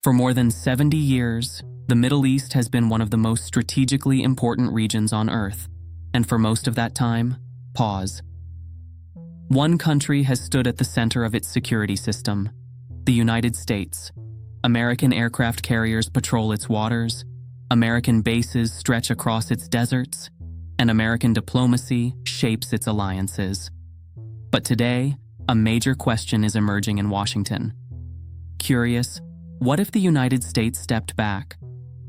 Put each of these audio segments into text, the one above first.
For more than 70 years, the Middle East has been one of the most strategically important regions on Earth, and for most of that time, pause. One country has stood at the center of its security system: the United States. American aircraft carriers patrol its waters, American bases stretch across its deserts, and American diplomacy shapes its alliances. But today, a major question is emerging in Washington. Curious, what if the United States stepped back?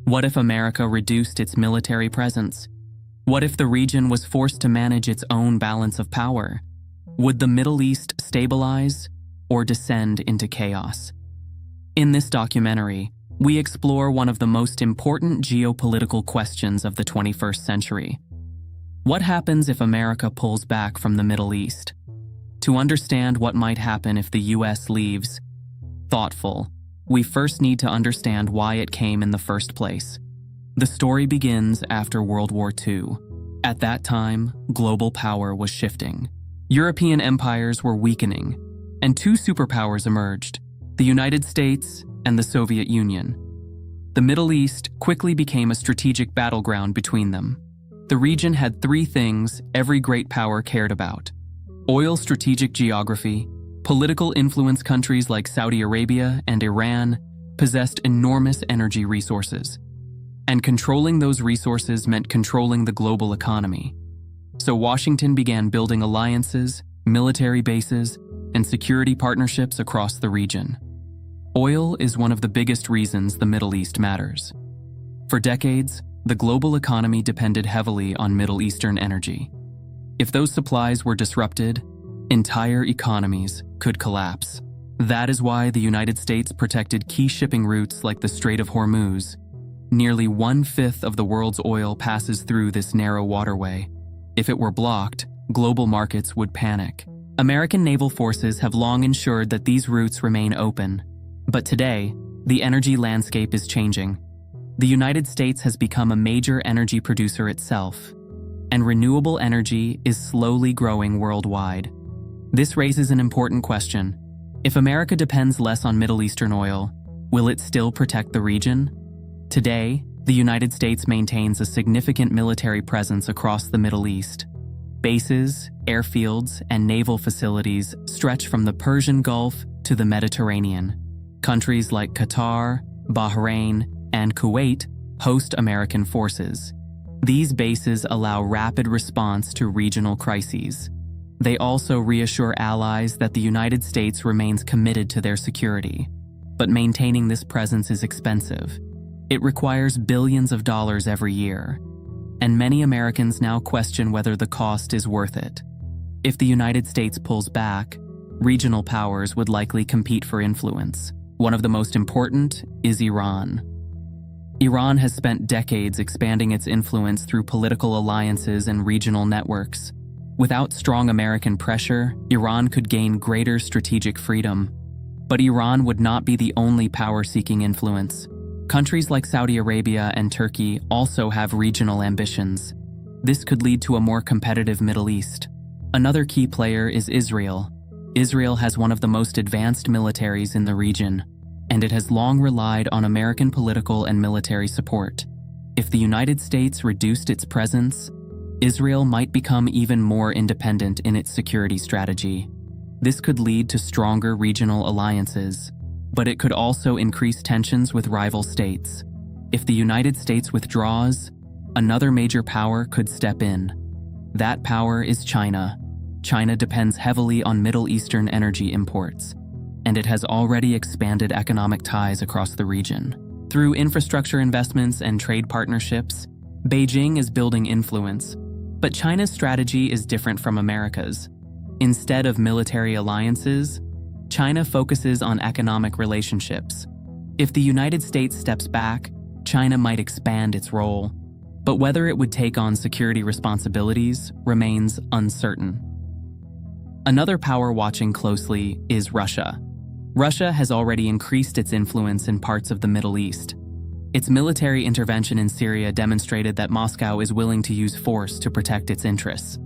What if America reduced its military presence? What if the region was forced to manage its own balance of power? Would the Middle East stabilize or descend into chaos? In this documentary, we explore one of the most important geopolitical questions of the 21st century. What happens if America pulls back from the Middle East? To understand what might happen if the US leaves thoughtful, we first need to understand why it came in the first place. The story begins after World War II. At that time, global power was shifting. European empires were weakening, and two superpowers emerged: the United States and the Soviet Union. The Middle East quickly became a strategic battleground between them. The region had three things every great power cared about: oil, strategic geography, political influence. Countries like Saudi Arabia and Iran possessed enormous energy resources, and controlling those resources meant controlling the global economy. So Washington began building alliances, military bases, and security partnerships across the region. Oil is one of the biggest reasons the Middle East matters. For decades, the global economy depended heavily on Middle Eastern energy. If those supplies were disrupted, entire economies could collapse. That is why the United States protected key shipping routes like the Strait of Hormuz. Nearly 1/5 of the world's oil passes through this narrow waterway. If it were blocked, global markets would panic. American naval forces have long ensured that these routes remain open. But today, the energy landscape is changing. The United States has become a major energy producer itself, and renewable energy is slowly growing worldwide. This raises an important question. If America depends less on Middle Eastern oil, will it still protect the region? Today, the United States maintains a significant military presence across the Middle East. Bases, airfields, and naval facilities stretch from the Persian Gulf to the Mediterranean. Countries like Qatar, Bahrain, and Kuwait host American forces. These bases allow rapid response to regional crises. They also reassure allies that the United States remains committed to their security. But maintaining this presence is expensive. It requires billions of dollars every year, and many Americans now question whether the cost is worth it. If the United States pulls back, regional powers would likely compete for influence. One of the most important is Iran. Iran has spent decades expanding its influence through political alliances and regional networks. Without strong American pressure, Iran could gain greater strategic freedom. But Iran would not be the only power-seeking influence. Countries like Saudi Arabia and Turkey also have regional ambitions. This could lead to a more competitive Middle East. Another key player is Israel. Israel has one of the most advanced militaries in the region, and it has long relied on American political and military support. If the United States reduced its presence, Israel might become even more independent in its security strategy. This could lead to stronger regional alliances, but it could also increase tensions with rival states. If the United States withdraws, another major power could step in. That power is China. China depends heavily on Middle Eastern energy imports, and it has already expanded economic ties across the region. Through infrastructure investments and trade partnerships, Beijing is building influence, but China's strategy is different from America's. Instead of military alliances, China focuses on economic relationships. If the United States steps back, China might expand its role, but whether it would take on security responsibilities remains uncertain. Another power watching closely is Russia. Russia has already increased its influence in parts of the Middle East. Its military intervention in Syria demonstrated that Moscow is willing to use force to protect its interests.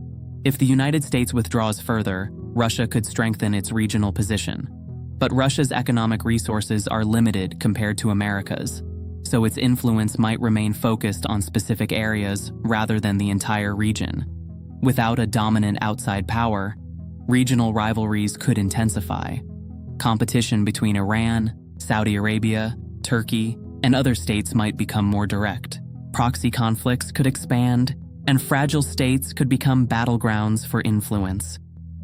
If the United States withdraws further, Russia could strengthen its regional position. But Russia's economic resources are limited compared to America's, so its influence might remain focused on specific areas rather than the entire region. Without a dominant outside power, regional rivalries could intensify. Competition between Iran, Saudi Arabia, Turkey, and other states might become more direct. Proxy conflicts could expand, and fragile states could become battlegrounds for influence.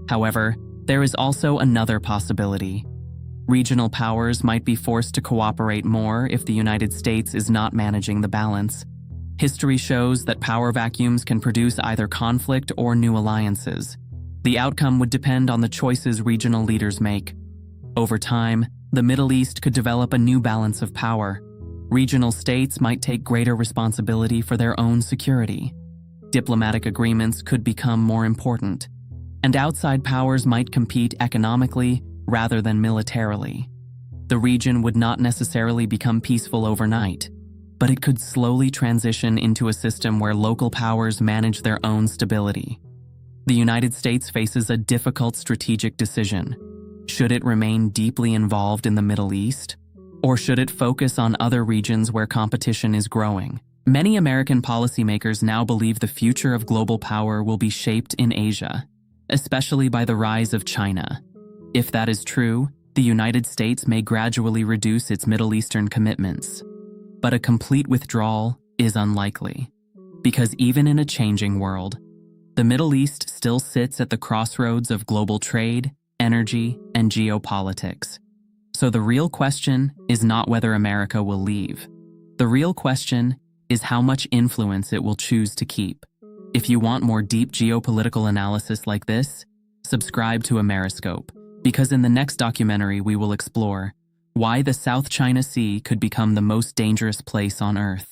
However, there is also another possibility. Regional powers might be forced to cooperate more if the United States is not managing the balance. History shows that power vacuums can produce either conflict or new alliances. The outcome would depend on the choices regional leaders make. Over time, the Middle East could develop a new balance of power. Regional states might take greater responsibility for their own security. Diplomatic agreements could become more important, and outside powers might compete economically rather than militarily. The region would not necessarily become peaceful overnight, but it could slowly transition into a system where local powers manage their own stability. The United States faces a difficult strategic decision. Should it remain deeply involved in the Middle East, or should it focus on other regions where competition is growing? Many American policymakers now believe the future of global power will be shaped in Asia, especially by the rise of China. If that is true, the United States may gradually reduce its Middle Eastern commitments. But a complete withdrawal is unlikely, because even in a changing world, the Middle East still sits at the crossroads of global trade, energy, and geopolitics. So the real question is not whether America will leave. The real question is how much influence it will choose to keep. If you want more deep geopolitical analysis like this, subscribe to AmeriScope, because in the next documentary we will explore why the South China Sea could become the most dangerous place on Earth.